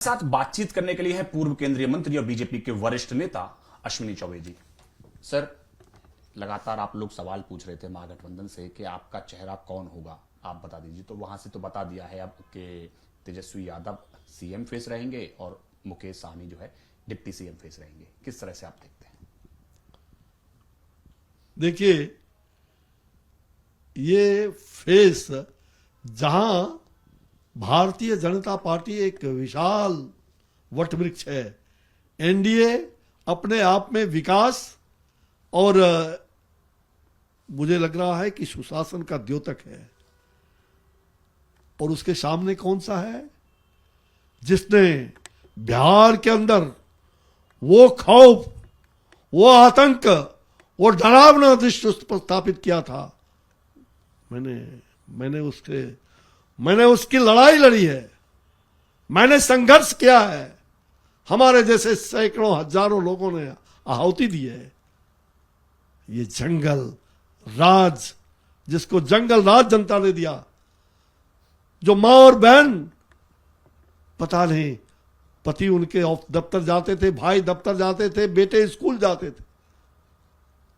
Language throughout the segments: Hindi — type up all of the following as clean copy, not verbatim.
साथ बातचीत करने के लिए है पूर्व केंद्रीय मंत्री और बीजेपी के वरिष्ठ नेता अश्विनी चौबे जी। सर, लगातार आप लोग सवाल पूछ रहे थे महागठबंधन से कि आपका चेहरा कौन होगा, आप बता दीजिए। तो वहां से तो बता दिया है अब कि तेजस्वी यादव सीएम फेस रहेंगे और मुकेश सहनी जो है डिप्टी सीएम फेस रहेंगे। किस तरह से आप देखते हैं? देखिए, ये फेस जहां भारतीय जनता पार्टी एक विशाल वटवृक्ष है, एनडीए अपने आप में विकास और मुझे लग रहा है कि सुशासन का द्योतक है, और उसके सामने कौन सा है जिसने बिहार के अंदर वो खौफ, वो आतंक, वो डरावना दृश्य स्थापित किया था। मैंने उसकी लड़ाई लड़ी है, मैंने संघर्ष किया है, हमारे जैसे सैकड़ों हजारों लोगों ने आहुति दी है। ये जंगल राज, जिसको जंगल राज जनता ने दिया, जो मां और बहन पता नहीं, पति उनके दफ्तर जाते थे, भाई दफ्तर जाते थे, बेटे स्कूल जाते थे,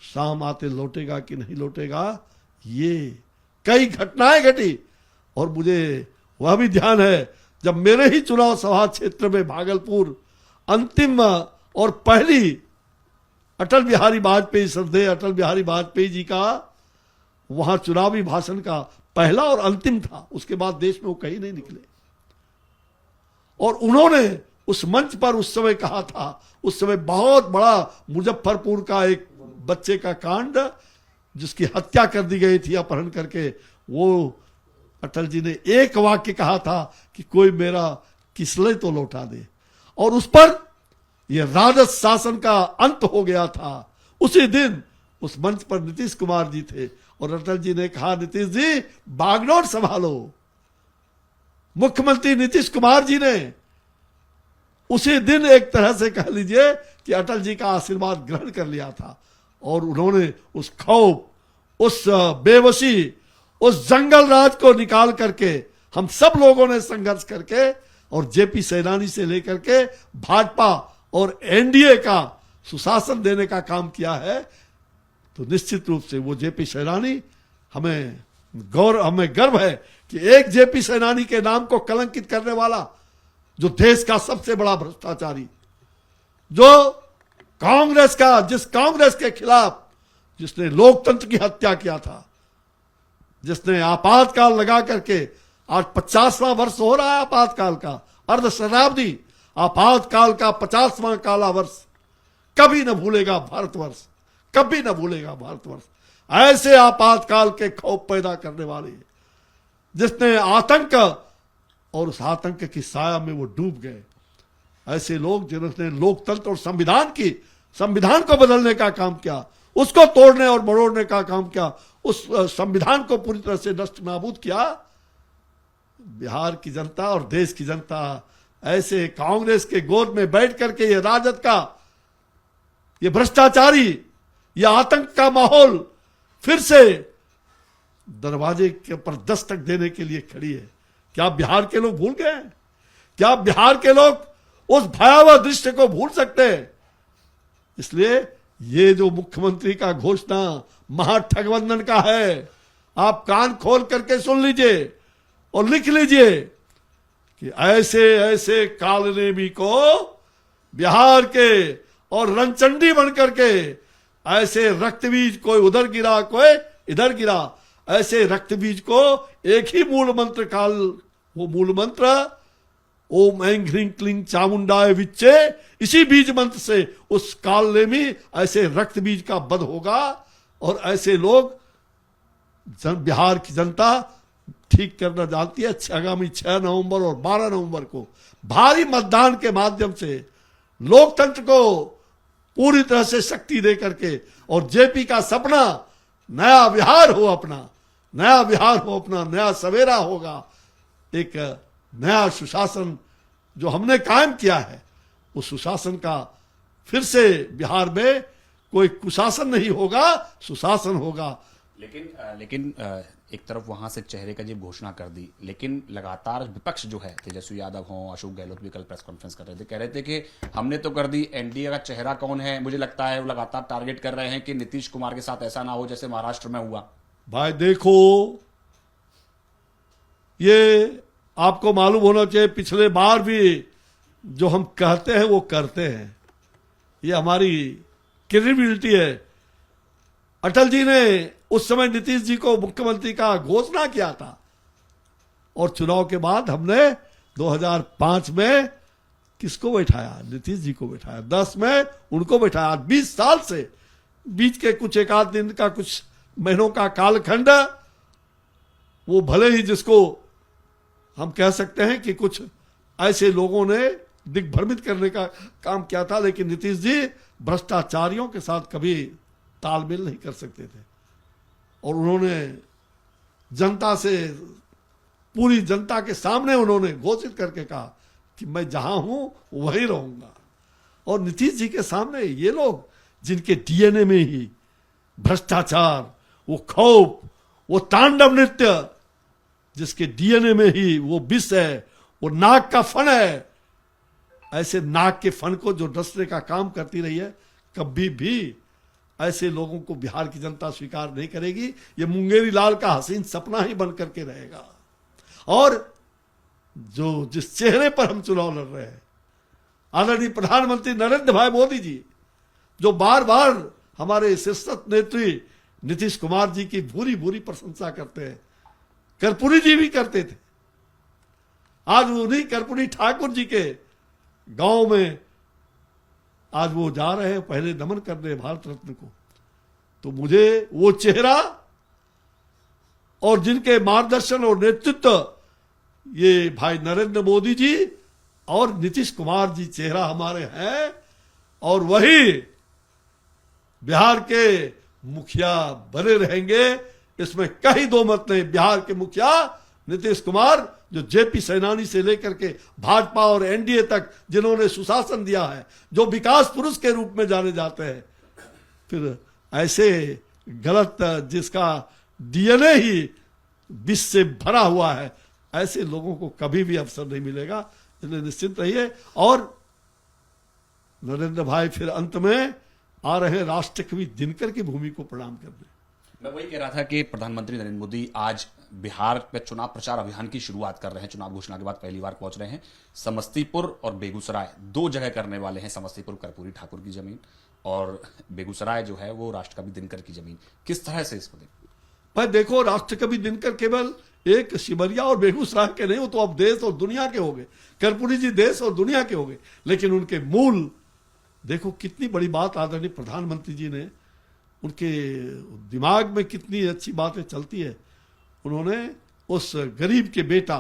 शाम आते लौटेगा कि नहीं लौटेगा, ये कई घटनाएं घटी। और मुझे वह भी ध्यान है जब मेरे ही चुनाव सभा क्षेत्र में भागलपुर अंतिम और पहली अटल बिहारी वाजपेयी, श्रद्धेय अटल बिहारी वाजपेयी जी का वहां चुनावी भाषण का पहला और अंतिम था। उसके बाद देश में वो कहीं नहीं निकले, और उन्होंने उस मंच पर उस समय कहा था, उस समय बहुत बड़ा मुजफ्फरपुर का एक बच्चे का कांड जिसकी हत्या कर दी गई थी अपहरण करके, वो अटल जी ने एक वाक्य कहा था कि कोई मेरा किसले तो लौटा दे, और उस पर यह राजद शासन का अंत हो गया था। उसी दिन उस मंच पर नीतीश कुमार जी थे, और अटल जी ने कहा, नीतीश जी बागडोर संभालो। मुख्यमंत्री नीतीश कुमार जी ने उसी दिन एक तरह से कह लीजिए कि अटल जी का आशीर्वाद ग्रहण कर लिया था, और उन्होंने उस खौफ, उस बेबसी, उस जंगल राज को निकाल करके हम सब लोगों ने संघर्ष करके, और जेपी सैनानी से लेकर के भाजपा और एनडीए का सुशासन देने का काम किया है। तो निश्चित रूप से वो जेपी सैनानी, हमें गर्व है कि एक जेपी सैनानी के नाम को कलंकित करने वाला, जो देश का सबसे बड़ा भ्रष्टाचारी, जो जिस कांग्रेस के खिलाफ जिसने लोकतंत्र की हत्या किया था, जिसने आपातकाल लगा करके, आज 50वां वर्ष हो रहा है आपातकाल का, अर्ध शताब्दी आपातकाल का 50वां काला वर्ष कभी न भूलेगा भारतवर्ष, कभी न भूलेगा भारतवर्ष। ऐसे आपातकाल के खौफ पैदा करने वाले, जिसने आतंक, और उस आतंक की साया में वो डूब गए, ऐसे लोग जिन्होंने लोकतंत्र और संविधान को बदलने का काम किया, उसको तोड़ने और मरोड़ने का काम किया, उस संविधान को पूरी तरह से नष्ट नाबूद किया। बिहार की जनता और देश की जनता ऐसे कांग्रेस के गोद में बैठ करके ये राजद का, ये भ्रष्टाचारी, ये आतंक का माहौल फिर से दरवाजे के ऊपर दस्तक देने के लिए खड़ी है। क्या बिहार के लोग भूल गए हैं? क्या बिहार के लोग उस भयावह दृश्य को भूल सकते हैं? इसलिए ये जो मुख्यमंत्री का घोषणा महाठगबंधन का है, आप कान खोल करके सुन लीजिए और लिख लीजिए कि ऐसे ऐसे कालनेमी को बिहार के, और रणचंडी बन करके ऐसे रक्तबीज, कोई उधर गिरा कोई इधर गिरा, ऐसे रक्तबीज को एक ही मूल मंत्र वो मूल मंत्र ओम ऐं ह्रीं क्लीं चामुंडाय विच्चे, इसी बीज मंत्र से उस कालनेमी ऐसे रक्त बीज का वध होगा, और ऐसे लोग बिहार की जनता ठीक करना जानती है। आगामी 6 नवंबर और 12 नवंबर को भारी मतदान के माध्यम से लोकतंत्र को पूरी तरह से शक्ति दे करके, और जेपी का सपना नया बिहार हो, अपना नया सवेरा होगा, एक नया सुशासन जो हमने कायम किया है, उस सुशासन का फिर से बिहार में कोई कुशासन नहीं होगा, सुशासन होगा। लेकिन एक तरफ वहां से चेहरे का जब घोषणा कर दी, लेकिन लगातार विपक्ष जो है, तेजस्वी यादव हों, अशोक गहलोत भी कल प्रेस कॉन्फ्रेंस कर रहे थे, कह रहे थे कि हमने तो कर दी, एनडीए का चेहरा कौन है। मुझे लगता है वो लगातार टारगेट कर रहे हैं कि नीतीश कुमार के साथ ऐसा ना हो जैसे महाराष्ट्र में हुआ। भाई देखो, ये आपको मालूम होना चाहिए, पिछले बार भी जो हम कहते हैं वो करते हैं, ये हमारी क्रेडिबिलिटी है। अटल जी ने उस समय नीतीश जी को मुख्यमंत्री का घोषणा किया था और चुनाव के बाद हमने 2005 में किसको बैठाया? नीतीश जी को बैठाया। 10 में उनको बैठाया। 20 साल से बीच के कुछ एक आध दिन का, कुछ महीनों का कालखंड, वो भले ही जिसको हम कह सकते हैं कि कुछ ऐसे लोगों ने दिग्भ्रमित करने का काम किया था, लेकिन नीतीश जी भ्रष्टाचारियों के साथ कभी तालमेल नहीं कर सकते थे और उन्होंने जनता से, पूरी जनता के सामने उन्होंने घोषित करके कहा कि मैं जहां हूं वहीं रहूंगा। और नीतीश जी के सामने ये लोग जिनके डीएनए में ही भ्रष्टाचार, वो खौफ, वो तांडव नृत्य, जिसके डीएनए में ही वो विष है, वो नाक का फन है, ऐसे नाक के फन को जो डसने का काम करती रही है, कभी भी ऐसे लोगों को बिहार की जनता स्वीकार नहीं करेगी। ये मुंगेरी लाल का हसीन सपना ही बन करके रहेगा। और जो जिस चेहरे पर हम चुनाव लड़ रहे हैं, आदरणीय प्रधानमंत्री नरेंद्र भाई मोदी जी, जो बार बार हमारे शीर्षस्थ नेत्री नीतीश कुमार जी की भूरी भूरी प्रशंसा करते हैं, कर्पूरी जी भी करते थे, आज उन्हीं कर्पूरी ठाकुर जी के गांव में आज वो जा रहे हैं पहले नमन करने भारत रत्न को। तो मुझे वो चेहरा और जिनके मार्गदर्शन और नेतृत्व ये भाई नरेंद्र मोदी जी और नीतीश कुमार जी चेहरा हमारे हैं, और वही बिहार के मुखिया बने रहेंगे, इसमें कहीं दो मत नहीं। बिहार के मुखिया नीतीश कुमार, जो जेपी सेनानी से लेकर के भाजपा और एनडीए तक जिन्होंने सुशासन दिया है, जो विकास पुरुष के रूप में जाने जाते हैं, फिर ऐसे गलत, जिसका डीएनए ही विष से भरा हुआ है, ऐसे लोगों को कभी भी अवसर नहीं मिलेगा। इसलिए निश्चिंत रहिए। और नरेंद्र भाई फिर अंत में आ रहे राष्ट्रकवि दिनकर की भूमि को प्रणाम करने। मैं वही कह रहा था कि प्रधानमंत्री नरेंद्र मोदी आज बिहार में चुनाव प्रचार अभियान की शुरुआत कर रहे हैं। चुनाव घोषणा के बाद पहली बार पहुंच रहे हैं। समस्तीपुर और बेगूसराय 2 जगह करने वाले हैं। समस्तीपुर कर्पूरी ठाकुर की जमीन और बेगूसराय जो है वो राष्ट्रकवि दिनकर की जमीन। किस तरह से इसको देखो? भाई देखो, राष्ट्रकवि दिनकर केवल एक सिमरिया और बेगूसराय के नहीं, वो तो अब देश और दुनिया के हो गए। कर्पूरी जी देश और दुनिया के हो गए, लेकिन उनके मूल देखो कितनी बड़ी बात आदरणीय प्रधानमंत्री जी ने, उनके दिमाग में कितनी अच्छी बातें चलती है। उन्होंने उस गरीब के बेटा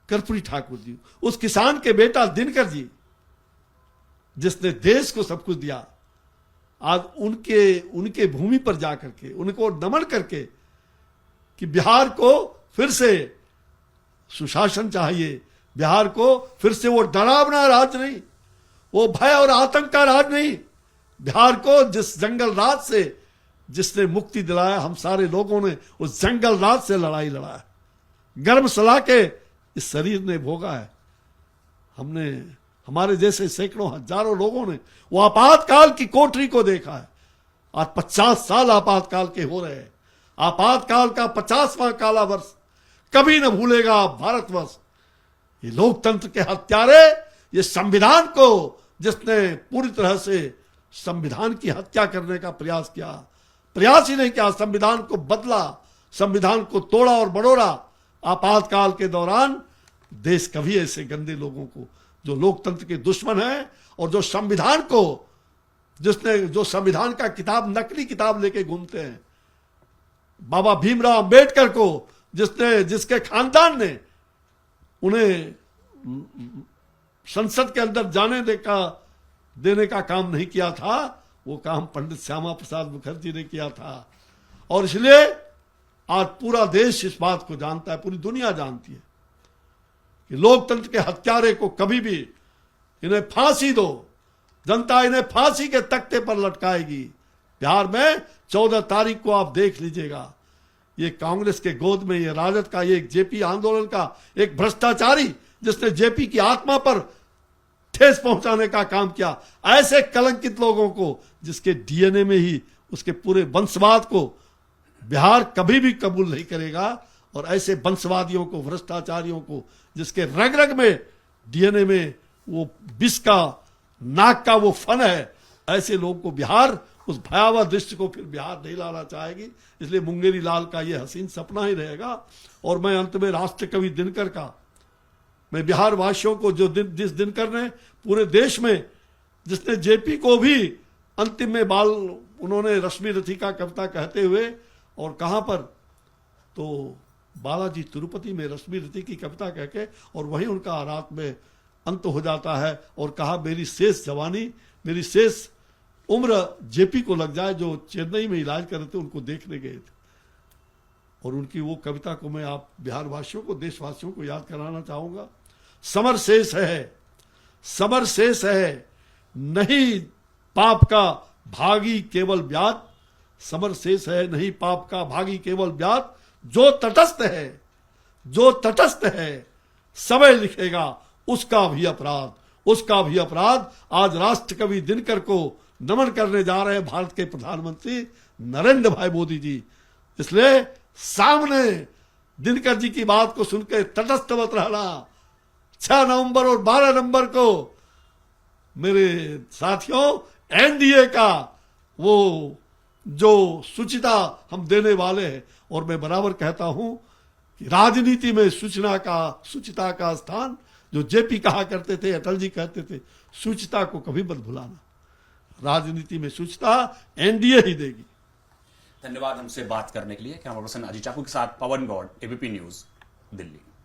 कर्पूरी ठाकुर जी, उस किसान के बेटा दिनकर जी, जिसने देश को सब कुछ दिया, आज उनके भूमि पर जाकर के उनको नमन करके कि बिहार को फिर से सुशासन चाहिए, बिहार को फिर से वो डरावना राज नहीं, वो भय और आतंक का राज नहीं, बिहार को जिस जंगल राज से जिसने मुक्ति दिलाया, हम सारे लोगों ने उस जंगल राज से लड़ाई लड़ा है, गर्म सला के इस शरीर ने भोगा है। हमने, हमारे जैसे सैकड़ों हजारों लोगों ने वो आपातकाल की कोठरी को देखा है। आज 50 साल आपातकाल के हो रहे हैं। आपातकाल का 50वां काला वर्ष कभी न भूलेगा भारतवर्ष। ये लोकतंत्र के हत्यारे, ये संविधान को जिसने पूरी तरह से संविधान की हत्या करने का प्रयास किया, प्रयास ही नहीं किया, संविधान को बदला, संविधान को तोड़ा और बड़ोड़ा। आपातकाल के दौरान देश कभी ऐसे गंदे लोगों को, जो लोकतंत्र के दुश्मन हैं और जो संविधान को, जिसने, जो संविधान का किताब, नकली किताब लेके घूमते हैं, बाबा भीमराव अंबेडकर को जिसने, जिसके खानदान ने उन्हें संसद के अंदर जाने देने का काम नहीं किया था, वो काम पंडित श्यामा प्रसाद मुखर्जी ने किया था। और इसलिए आज पूरा देश इस बात को जानता है, पूरी दुनिया जानती है कि लोकतंत्र के हत्यारे को कभी भी, इन्हें फांसी दो, जनता इन्हें फांसी के तख्ते पर लटकाएगी, बिहार में 14 तारीख को आप देख लीजिएगा, ये कांग्रेस के गोद में, ये राजद का, ये जेपी आंदोलन का एक भ्रष्टाचारी जिसने जेपी की आत्मा पर ठेस पहुंचाने का काम किया, ऐसे कलंकित लोगों को, जिसके डीएनए में ही उसके पूरे वंशवाद को बिहार कभी भी कबूल नहीं करेगा, और ऐसे वंशवादियों को, भ्रष्टाचारियों को, जिसके रग रग में, डीएनए में वो विष का, नाक का वो फन है, ऐसे लोगों को बिहार उस भयावह दृश्य को फिर बिहार नहीं लाना चाहेगी। इसलिए मुंगेरी लाल का ये हसीन सपना ही रहेगा। और मैं अंत में राष्ट्र कवि दिनकर का, मैं बिहार वासियों को, जो जिस दिनकर ने पूरे देश में, जिसने जेपी को भी अंतिम में उन्होंने रश्मि रथी का कविता कहते हुए, और कहां पर, तो बालाजी तिरुपति में रश्मि रथी की कविता कह के, और वहीं उनका रात में अंत हो जाता है, और कहा मेरी शेष जवानी, मेरी शेष उम्र जेपी को लग जाए, जो चेन्नई में इलाज कर रहे थे, उनको देखने गए थे। और उनकी वो कविता को मैं आप बिहार वासियों को, देशवासियों को याद कराना चाहूंगा। समर शेष है, समर शेष है, नहीं पाप का भागी केवल ब्याज, समर शेष है, नहीं पाप का भागी केवल ब्याज, जो तटस्थ है, जो तटस्थ है, समय लिखेगा उसका भी अपराध, उसका भी अपराध। आज राष्ट्र कवि दिनकर को नमन करने जा रहे हैं भारत के प्रधानमंत्री नरेंद्र भाई मोदी जी। इसलिए सामने दिनकर जी की बात को सुनकर तटस्थ मत रहना। 6 नवंबर और 12 नवंबर को मेरे साथियों एनडीए का वो जो सूचिता हम देने वाले हैं, और मैं बराबर कहता हूं कि राजनीति में सूचिता का स्थान, जो जेपी कहा करते थे, अटल जी कहते थे, सूचिता को कभी मत भुलाना। राजनीति में सूचिता एनडीए ही देगी। धन्यवाद हमसे बात करने के लिए। कैमरा पर्सन अजीत चाकू के साथ पवन गौड़, एबीपी न्यूज, दिल्ली।